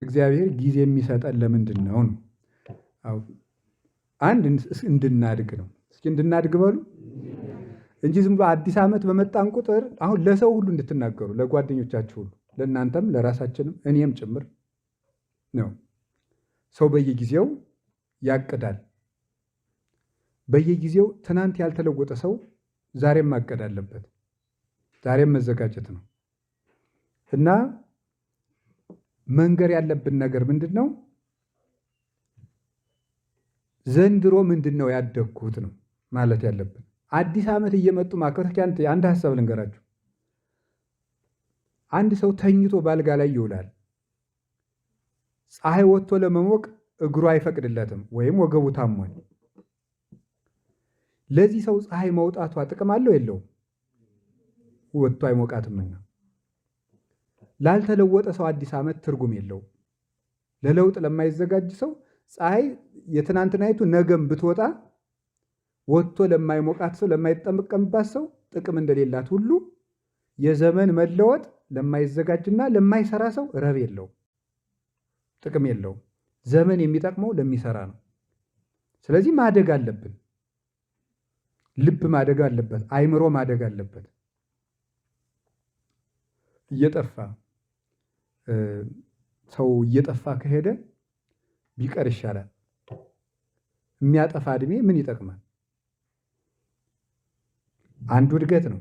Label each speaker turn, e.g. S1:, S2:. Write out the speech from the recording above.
S1: እግዚአብሔር ጊዜ የሚሰጠን ለምንድን ነው? አንድ እንድናድግ ነው። እስኪ እንድናድግ በሉ እንጂ ዝም ብሎ አዲስ ዓመት በመጣን ቁጥር አሁን ለሰው ሁሉ እንድትናገሩ፣ ለጓደኞቻችሁ ሁሉ፣ ለእናንተም ለራሳችንም እኔም ጭምር ነው። ሰው በየጊዜው ያቅዳል። በየጊዜው ትናንት ያልተለወጠ ሰው ዛሬም ማቀድ አለበት። ዛሬም መዘጋጀት ነው እና መንገር ያለብን ነገር ምንድን ነው? ዘንድሮ ምንድን ነው ያደግኩት ነው ማለት ያለብን። አዲስ ዓመት እየመጡ ማክበር። አንድ ሀሳብ ልንገራችሁ። አንድ ሰው ተኝቶ ባልጋ ላይ ይውላል። ፀሐይ ወጥቶ ለመሞቅ እግሩ አይፈቅድለትም ወይም ወገቡ ታሟል። ለዚህ ሰው ፀሐይ መውጣቷ ጥቅም አለው የለውም? ወጥቶ አይሞቃትምና። ላልተለወጠ ሰው አዲስ ዓመት ትርጉም የለውም። ለለውጥ ለማይዘጋጅ ሰው ፀሐይ የትናንትናይቱ ነገም ብትወጣ ወጥቶ ለማይሞቃት ሰው፣ ለማይጠመቀምባት ሰው ጥቅም እንደሌላት ሁሉ የዘመን መለወጥ ለማይዘጋጅና ለማይሰራ ሰው ረብ የለውም፣ ጥቅም የለውም። ዘመን የሚጠቅመው ለሚሰራ ነው። ስለዚህ ማደግ አለብን። ልብ ማደግ አለበት። አይምሮ ማደግ አለበት። ሰው እየጠፋ ከሄደ ቢቀር ይሻላል። የሚያጠፋ እድሜ ምን ይጠቅማል? አንዱ እድገት ነው።